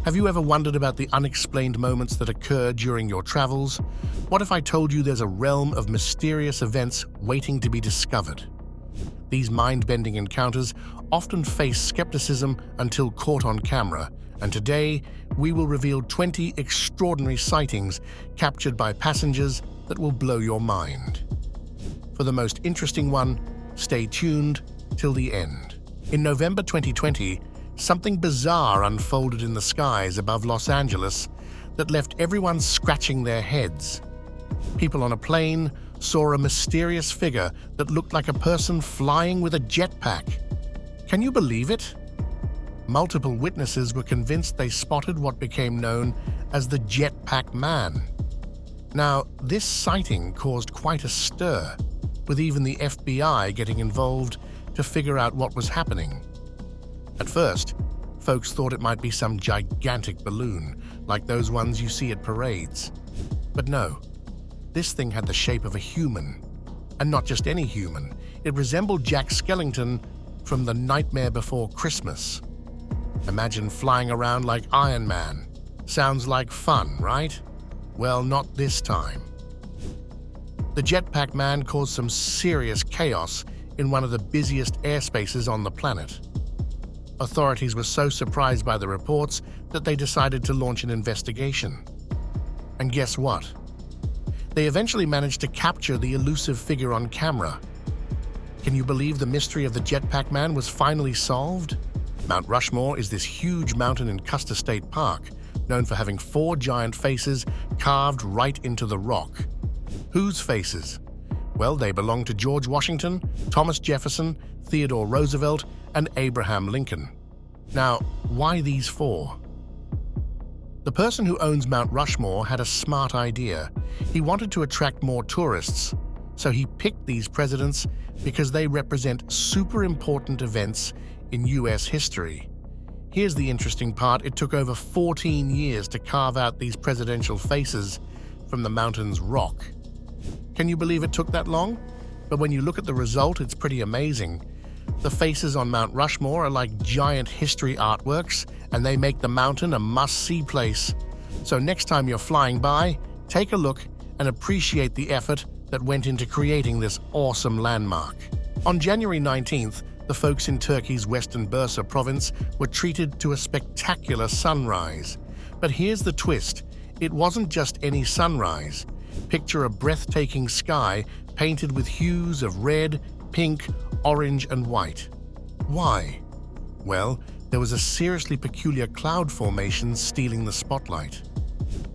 Have you ever wondered about the unexplained moments that occur during your travels? What if I told you there's a realm of mysterious events waiting to be discovered? These mind-bending encounters often face skepticism until caught on camera, and today we will reveal 20 extraordinary sightings captured by passengers that will blow your mind. For the most interesting one, stay tuned till the end. In November 2020, something bizarre unfolded in the skies above Los Angeles that left everyone scratching their heads. People on a plane saw a mysterious figure that looked like a person flying with a jetpack. Can you believe it? Multiple witnesses were convinced they spotted what became known as the Jetpack Man. Now, this sighting caused quite a stir, with even the FBI getting involved to figure out what was happening. At first, folks thought it might be some gigantic balloon, like those ones you see at parades. But no, this thing had the shape of a human. And not just any human, it resembled Jack Skellington from The Nightmare Before Christmas. Imagine flying around like Iron Man. Sounds like fun, right? Well, not this time. The Jetpack Man caused some serious chaos in one of the busiest airspaces on the planet. Authorities were so surprised by the reports that they decided to launch an investigation. And guess what? They eventually managed to capture the elusive figure on camera. Can you believe the mystery of the Jetpack Man was finally solved? Mount Rushmore is this huge mountain in Custer State Park, known for having 4 giant faces carved right into the rock. Whose faces? Well, they belong to George Washington, Thomas Jefferson, Theodore Roosevelt, and Abraham Lincoln. Now, why these 4? The person who owns Mount Rushmore had a smart idea. He wanted to attract more tourists, so he picked these presidents because they represent super important events in US history. Here's the interesting part: it took over 14 years to carve out these presidential faces from the mountain's rock. Can you believe it took that long? But when you look at the result, it's pretty amazing. The faces on Mount Rushmore are like giant history artworks, and they make the mountain a must-see place. So next time you're flying by, take a look and appreciate the effort that went into creating this awesome landmark. On January 19th, the folks in Turkey's Western Bursa province were treated to a spectacular sunrise. But here's the twist: it wasn't just any sunrise. Picture a breathtaking sky painted with hues of red, pink, orange, and white. Why? Well, there was a seriously peculiar cloud formation stealing the spotlight.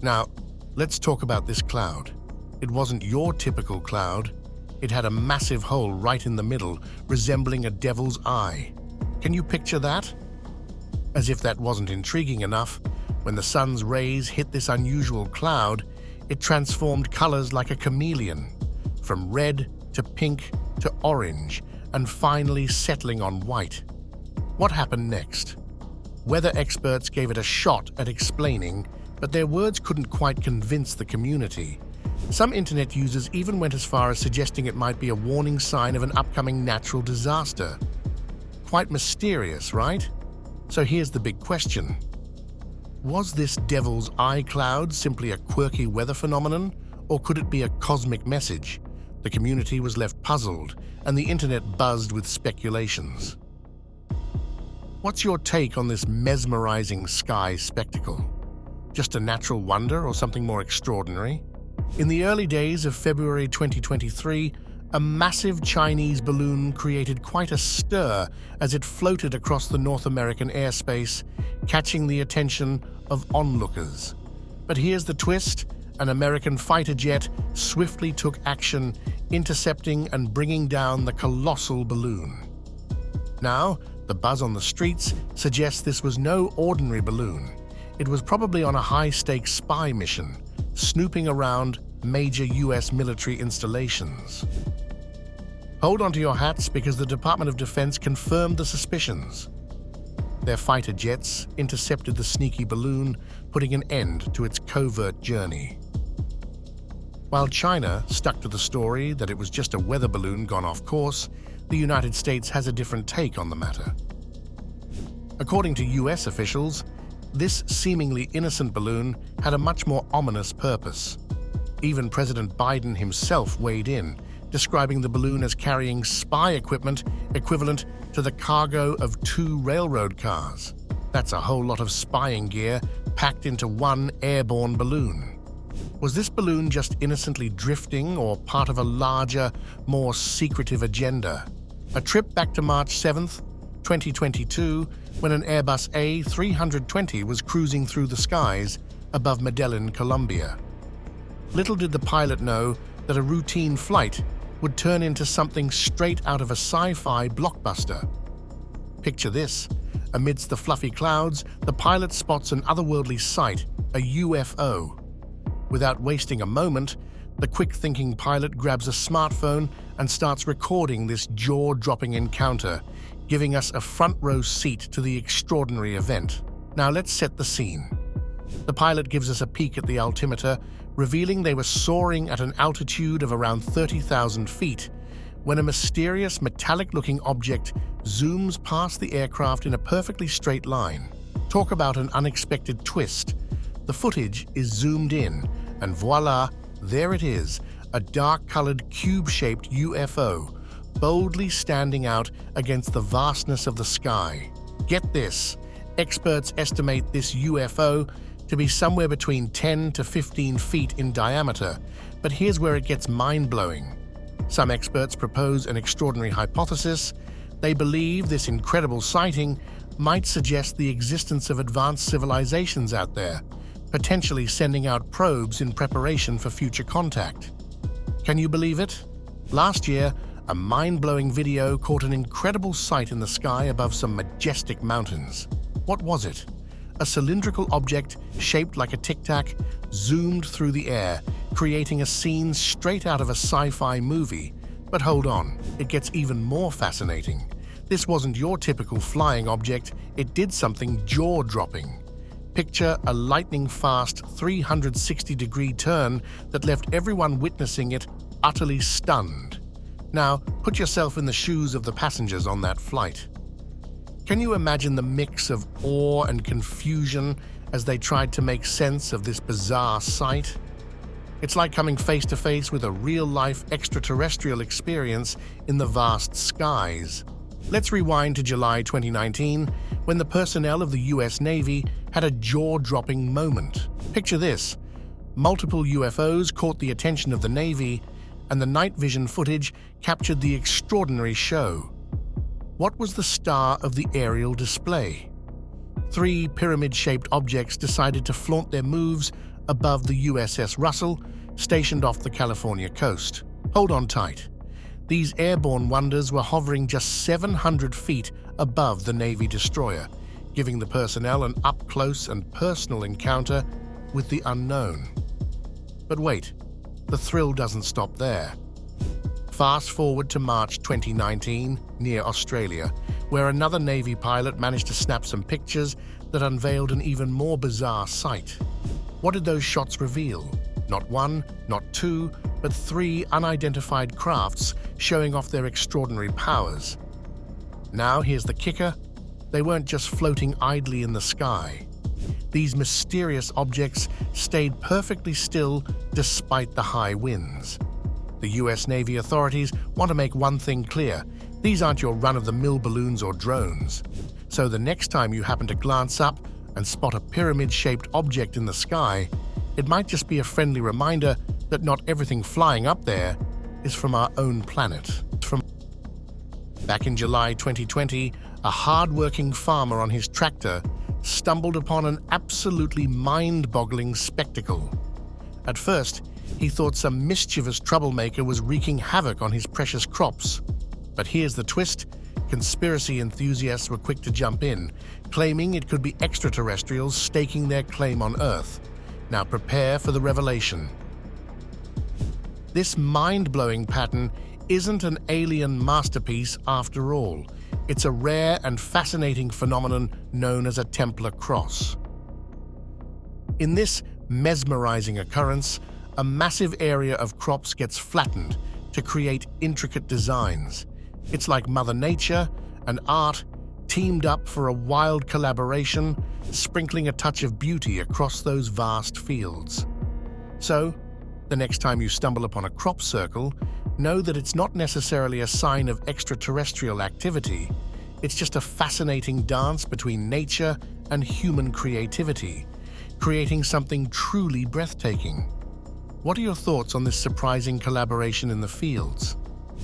Now, let's talk about this cloud. It wasn't your typical cloud. It had a massive hole right in the middle, resembling a devil's eye. Can you picture that? As if that wasn't intriguing enough, when the sun's rays hit this unusual cloud, it transformed colors like a chameleon, from red to pink to orange, and finally settling on white. What happened next? Weather experts gave it a shot at explaining, but their words couldn't quite convince the community. Some internet users even went as far as suggesting it might be a warning sign of an upcoming natural disaster. Quite mysterious, right? So here's the big question. Was this devil's eye cloud simply a quirky weather phenomenon, or could it be a cosmic message? The community was left puzzled, and the internet buzzed with speculations. What's your take on this mesmerizing sky spectacle? Just a natural wonder or something more extraordinary? In the early days of February 2023, a massive Chinese balloon created quite a stir as it floated across the North American airspace, catching the attention of onlookers. But here's the twist: an American fighter jet swiftly took action, intercepting and bringing down the colossal balloon. Now, the buzz on the streets suggests this was no ordinary balloon. It was probably on a high-stakes spy mission, snooping around major US military installations. Hold on to your hats, because the Department of Defense confirmed the suspicions. Their fighter jets intercepted the sneaky balloon, putting an end to its covert journey. While China stuck to the story that it was just a weather balloon gone off course, the United States has a different take on the matter. According to US officials, this seemingly innocent balloon had a much more ominous purpose. Even President Biden himself weighed in, describing the balloon as carrying spy equipment equivalent to the cargo of 2 railroad cars. That's a whole lot of spying gear packed into one airborne balloon. Was this balloon just innocently drifting or part of a larger, more secretive agenda? A trip back to March 7th, 2022, when an Airbus A320 was cruising through the skies above Medellin, Colombia. Little did the pilot know that a routine flight would turn into something straight out of a sci-fi blockbuster. Picture this. Amidst the fluffy clouds, the pilot spots an otherworldly sight, a UFO. Without wasting a moment, the quick-thinking pilot grabs a smartphone and starts recording this jaw-dropping encounter, giving us a front-row seat to the extraordinary event. Now let's set the scene. The pilot gives us a peek at the altimeter, revealing they were soaring at an altitude of around 30,000 feet, when a mysterious metallic-looking object zooms past the aircraft in a perfectly straight line. Talk about an unexpected twist. The footage is zoomed in, and voila, there it is, a dark-colored cube-shaped UFO, boldly standing out against the vastness of the sky. Get this, experts estimate this UFO to be somewhere between 10 to 15 feet in diameter, but here's where it gets mind-blowing. Some experts propose an extraordinary hypothesis. They believe this incredible sighting might suggest the existence of advanced civilizations out there, potentially sending out probes in preparation for future contact. Can you believe it? Last year, a mind-blowing video caught an incredible sight in the sky above some majestic mountains. What was it? A cylindrical object shaped like a tic-tac zoomed through the air, creating a scene straight out of a sci-fi movie. But hold on, it gets even more fascinating. This wasn't your typical flying object, it did something jaw-dropping. Picture a lightning-fast 360-degree turn that left everyone witnessing it utterly stunned. Now, put yourself in the shoes of the passengers on that flight. Can you imagine the mix of awe and confusion as they tried to make sense of this bizarre sight? It's like coming face to face with a real-life extraterrestrial experience in the vast skies. Let's rewind to July 2019, when the personnel of the US Navy had a jaw-dropping moment. Picture this. Multiple UFOs caught the attention of the Navy, and the night vision footage captured the extraordinary show. What was the star of the aerial display? 3 pyramid-shaped objects decided to flaunt their moves above the USS Russell, stationed off the California coast. Hold on tight. These airborne wonders were hovering just 700 feet above the Navy destroyer, giving the personnel an up-close and personal encounter with the unknown. But wait, the thrill doesn't stop there. Fast forward to March 2019, near Australia, where another Navy pilot managed to snap some pictures that unveiled an even more bizarre sight. What did those shots reveal? Not 1, not 2, but 3 unidentified crafts showing off their extraordinary powers. Now here's the kicker. They weren't just floating idly in the sky. These mysterious objects stayed perfectly still despite the high winds. The US Navy authorities want to make one thing clear. These aren't your run-of-the-mill balloons or drones. So the next time you happen to glance up and spot a pyramid-shaped object in the sky, it might just be a friendly reminder that not everything flying up there is from our own planet. Back in July 2020, a hard-working farmer on his tractor stumbled upon an absolutely mind-boggling spectacle. At first, he thought some mischievous troublemaker was wreaking havoc on his precious crops. But here's the twist. Conspiracy enthusiasts were quick to jump in, claiming it could be extraterrestrials staking their claim on Earth. Now prepare for the revelation. This mind-blowing pattern isn't an alien masterpiece after all. It's a rare and fascinating phenomenon known as a Templar cross. In this mesmerizing occurrence, a massive area of crops gets flattened to create intricate designs. It's like Mother Nature and art teamed up for a wild collaboration, sprinkling a touch of beauty across those vast fields. So, the next time you stumble upon a crop circle, know that it's not necessarily a sign of extraterrestrial activity. It's just a fascinating dance between nature and human creativity, creating something truly breathtaking. What are your thoughts on this surprising collaboration in the fields?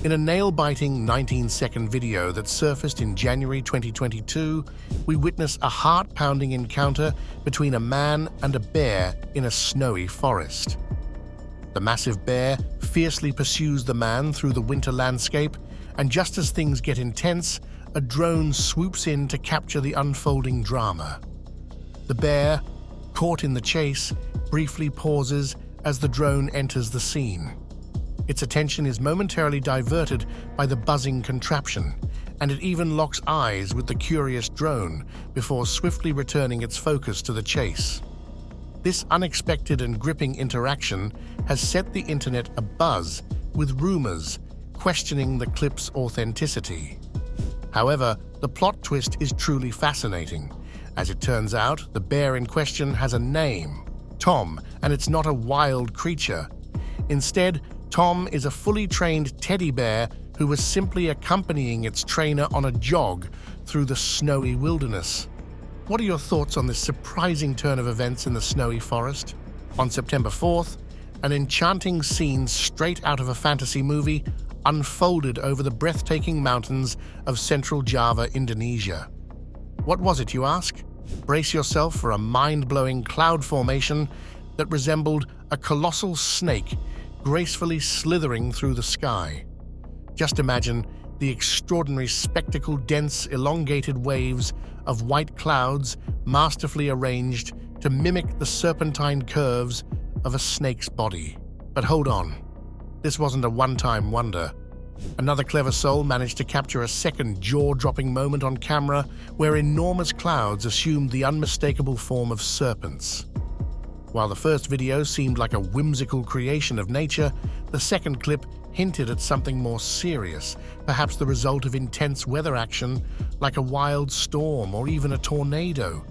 In a nail-biting 19-second video that surfaced in January 2022, we witness a heart-pounding encounter between a man and a bear in a snowy forest. The massive bear fiercely pursues the man through the winter landscape, and just as things get intense, a drone swoops in to capture the unfolding drama. The bear, caught in the chase, briefly pauses as the drone enters the scene. Its attention is momentarily diverted by the buzzing contraption, and it even locks eyes with the curious drone before swiftly returning its focus to the chase. This unexpected and gripping interaction has set the internet abuzz with rumors questioning the clip's authenticity. However, the plot twist is truly fascinating. As it turns out, the bear in question has a name, Tom, and it's not a wild creature. Instead, Tom is a fully trained teddy bear who was simply accompanying its trainer on a jog through the snowy wilderness. What are your thoughts on this surprising turn of events in the snowy forest? On September 4th, an enchanting scene straight out of a fantasy movie unfolded over the breathtaking mountains of central Java, Indonesia. What was it, you ask? Brace yourself for a mind-blowing cloud formation that resembled a colossal snake gracefully slithering through the sky. Just imagine the extraordinary spectacle, dense, elongated waves of white clouds masterfully arranged to mimic the serpentine curves of a snake's body. But hold on, this wasn't a one-time wonder. Another clever soul managed to capture a second jaw-dropping moment on camera where enormous clouds assumed the unmistakable form of serpents. While the first video seemed like a whimsical creation of nature, the second clip hinted at something more serious, perhaps the result of intense weather action, like a wild storm or even a tornado.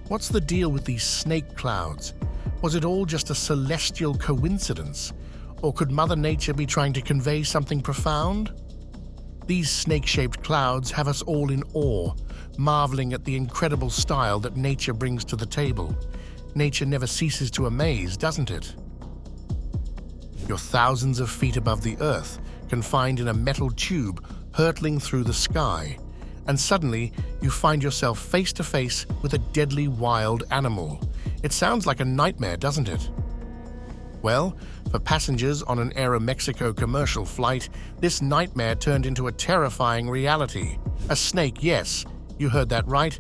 What's the deal with these snake clouds? Was it all just a celestial coincidence? Or could Mother Nature be trying to convey something profound? These snake-shaped clouds have us all in awe, marveling at the incredible style that nature brings to the table. Nature never ceases to amaze, doesn't it? You're thousands of feet above the earth, confined in a metal tube hurtling through the sky, and suddenly you find yourself face to face with a deadly wild animal. It sounds like a nightmare, doesn't it? Well, for passengers on an Aeromexico commercial flight, this nightmare turned into a terrifying reality. A snake, yes, you heard that right.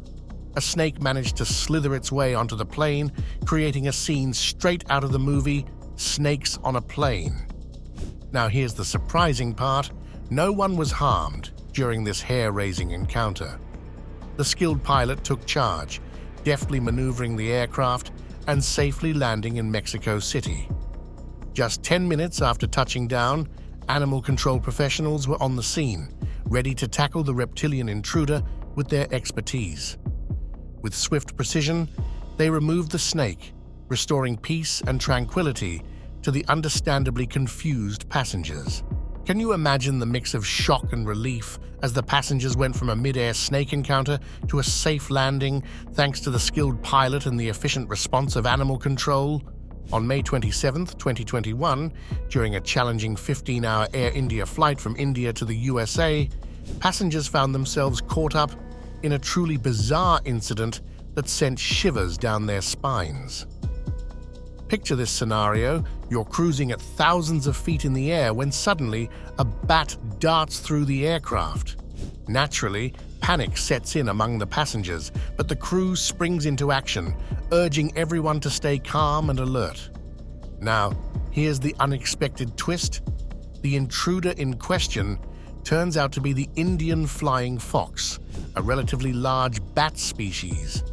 A snake managed to slither its way onto the plane, creating a scene straight out of the movie Snakes on a Plane. Now here's the surprising part. No one was harmed during this hair-raising encounter. The skilled pilot took charge, deftly maneuvering the aircraft and safely landing in Mexico City. Just 10 minutes after touching down, animal control professionals were on the scene, ready to tackle the reptilian intruder with their expertise. With swift precision, they removed the snake, restoring peace and tranquility to the understandably confused passengers. Can you imagine the mix of shock and relief as the passengers went from a mid-air snake encounter to a safe landing thanks to the skilled pilot and the efficient response of animal control? On May 27, 2021, during a challenging 15-hour Air India flight from India to the USA, passengers found themselves caught up in a truly bizarre incident that sent shivers down their spines. Picture this scenario: you're cruising at thousands of feet in the air when suddenly a bat darts through the aircraft. Naturally, panic sets in among the passengers, but the crew springs into action, urging everyone to stay calm and alert. Now, here's the unexpected twist. The intruder in question turns out to be the Indian flying fox, a relatively large bat species.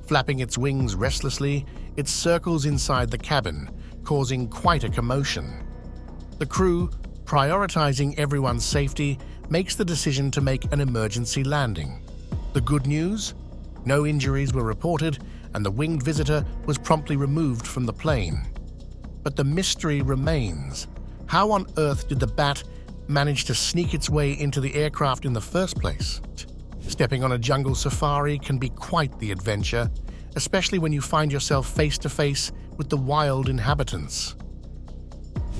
Flapping its wings restlessly, it circles inside the cabin, causing quite a commotion. The crew, prioritizing everyone's safety, makes the decision to make an emergency landing. The good news? No injuries were reported, and the winged visitor was promptly removed from the plane. But the mystery remains. How on earth did the bat manage to sneak its way into the aircraft in the first place? Stepping on a jungle safari can be quite the adventure, especially when you find yourself face to face with the wild inhabitants.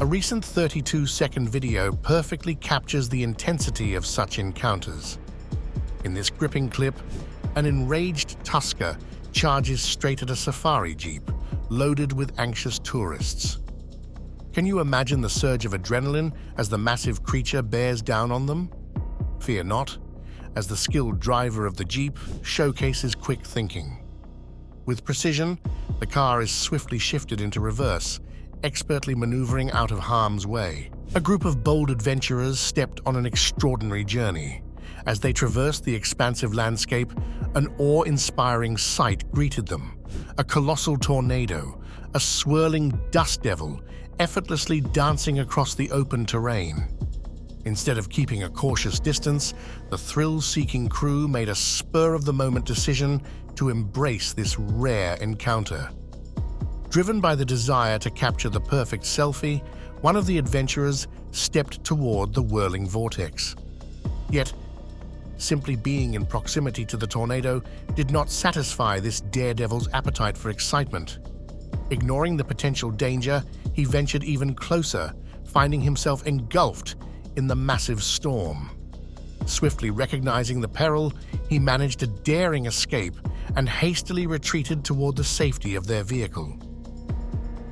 A recent 32-second video perfectly captures the intensity of such encounters. In this gripping clip, an enraged tusker charges straight at a safari jeep loaded with anxious tourists. Can you imagine the surge of adrenaline as the massive creature bears down on them? Fear not, as the skilled driver of the jeep showcases quick thinking. With precision, the car is swiftly shifted into reverse, expertly maneuvering out of harm's way. A group of bold adventurers stepped on an extraordinary journey. As they traversed the expansive landscape, an awe-inspiring sight greeted them. A colossal tornado, a swirling dust devil, effortlessly dancing across the open terrain. Instead of keeping a cautious distance, the thrill-seeking crew made a spur-of-the-moment decision to embrace this rare encounter. Driven by the desire to capture the perfect selfie, one of the adventurers stepped toward the whirling vortex. Yet, simply being in proximity to the tornado did not satisfy this daredevil's appetite for excitement. Ignoring the potential danger, he ventured even closer, finding himself engulfed in the massive storm. Swiftly recognizing the peril, he managed a daring escape and hastily retreated toward the safety of their vehicle.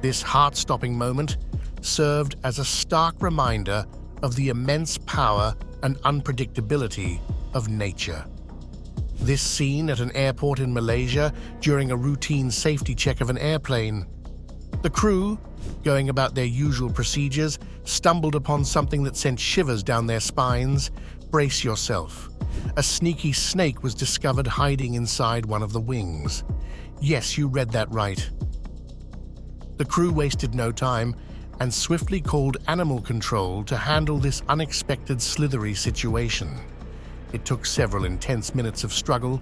This heart-stopping moment served as a stark reminder of the immense power and unpredictability of nature. This scene at an airport in Malaysia during a routine safety check of an airplane. The crew, going about their usual procedures, stumbled upon something that sent shivers down their spines. Brace yourself. A sneaky snake was discovered hiding inside one of the wings. Yes, you read that right. The crew wasted no time and swiftly called animal control to handle this unexpected slithery situation. It took several intense minutes of struggle,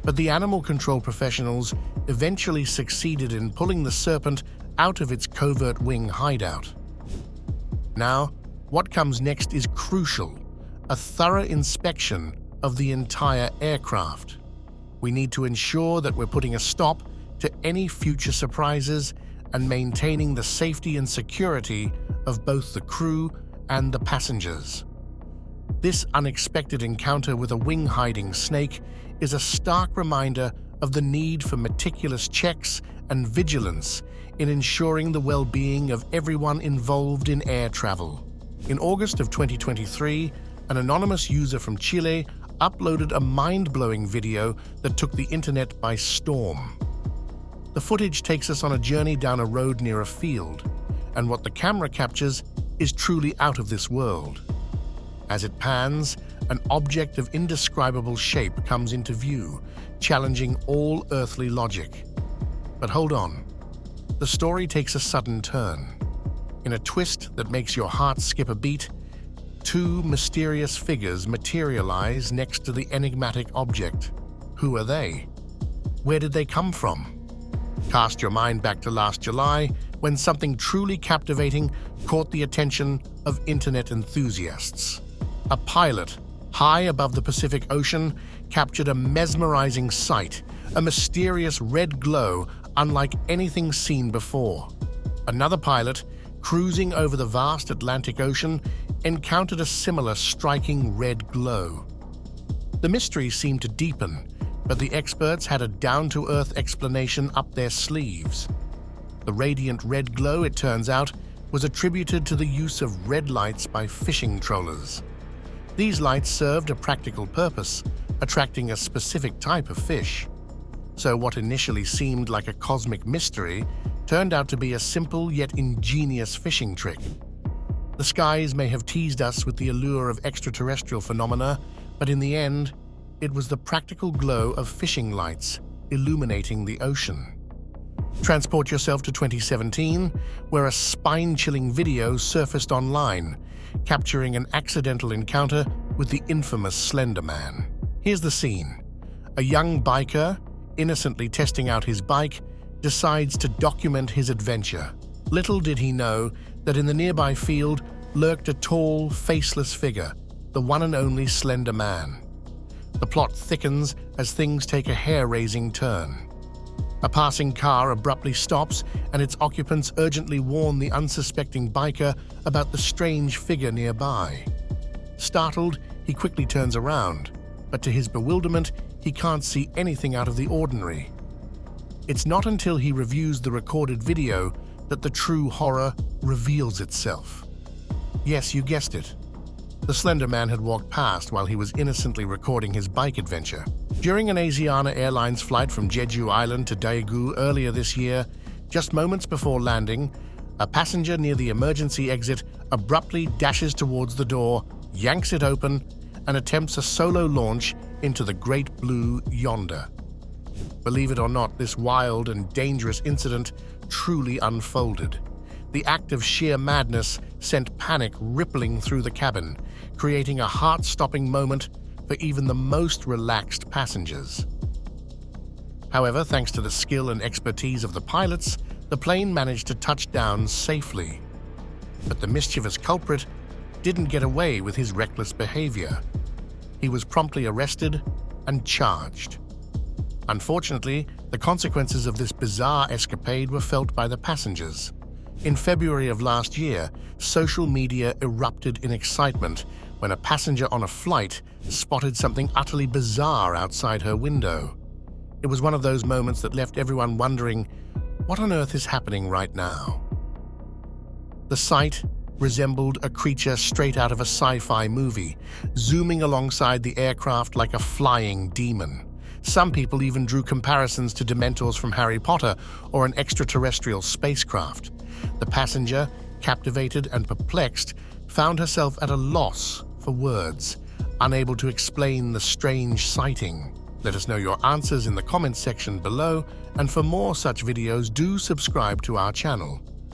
but the animal control professionals eventually succeeded in pulling the serpent out of its covert wing hideout. Now, what comes next is crucial: a thorough inspection of the entire aircraft. We need to ensure that we're putting a stop to any future surprises and maintaining the safety and security of both the crew and the passengers. This unexpected encounter with a wing-hiding snake is a stark reminder of the need for meticulous checks and vigilance in ensuring the well-being of everyone involved in air travel. In August of 2023, an anonymous user from Chile uploaded a mind-blowing video that took the internet by storm. The footage takes us on a journey down a road near a field, and what the camera captures is truly out of this world. As it pans, an object of indescribable shape comes into view, challenging all earthly logic. But hold on. The story takes a sudden turn. In a twist that makes your heart skip a beat, two mysterious figures materialize next to the enigmatic object. Who are they? Where did they come from? Cast your mind back to last July, when something truly captivating caught the attention of internet enthusiasts. A pilot, high above the Pacific Ocean, captured a mesmerizing sight, a mysterious red glow unlike anything seen before. Another pilot, cruising over the vast Atlantic Ocean, encountered a similar striking red glow. The mystery seemed to deepen, but the experts had a down-to-earth explanation up their sleeves. The radiant red glow, it turns out, was attributed to the use of red lights by fishing trawlers. These lights served a practical purpose, attracting a specific type of fish. So what initially seemed like a cosmic mystery turned out to be a simple yet ingenious fishing trick. The skies may have teased us with the allure of extraterrestrial phenomena, but in the end, it was the practical glow of fishing lights illuminating the ocean. Transport yourself to 2017, where a spine-chilling video surfaced online, capturing an accidental encounter with the infamous Slender Man. Here's the scene. A young biker, innocently testing out his bike, decides to document his adventure. Little did he know that in the nearby field lurked a tall, faceless figure, the one and only Slender Man. The plot thickens as things take a hair-raising turn. A passing car abruptly stops, and its occupants urgently warn the unsuspecting biker about the strange figure nearby. Startled, he quickly turns around, but to his bewilderment, he can't see anything out of the ordinary. It's not until he reviews the recorded video that the true horror reveals itself. Yes, you guessed it. The Slender Man had walked past while he was innocently recording his bike adventure. During an Asiana Airlines flight from Jeju Island to Daegu earlier this year, just moments before landing, a passenger near the emergency exit abruptly dashes towards the door, yanks it open, and attempts a solo launch into the great blue yonder. Believe it or not, this wild and dangerous incident truly unfolded. The act of sheer madness sent panic rippling through the cabin, creating a heart-stopping moment for even the most relaxed passengers. However, thanks to the skill and expertise of the pilots, the plane managed to touch down safely. But the mischievous culprit didn't get away with his reckless behavior. He was promptly arrested and charged. Unfortunately, the consequences of this bizarre escapade were felt by the passengers. In February of last year, social media erupted in excitement when a passenger on a flight spotted something utterly bizarre outside her window. It was one of those moments that left everyone wondering, what on earth is happening right now? The sight resembled a creature straight out of a sci-fi movie, zooming alongside the aircraft like a flying demon. Some people even drew comparisons to Dementors from Harry Potter or an extraterrestrial spacecraft. The passenger, captivated and perplexed, found herself at a loss for words, unable to explain the strange sighting. Let us know your answers in the comments section below, and for more such videos, do subscribe to our channel.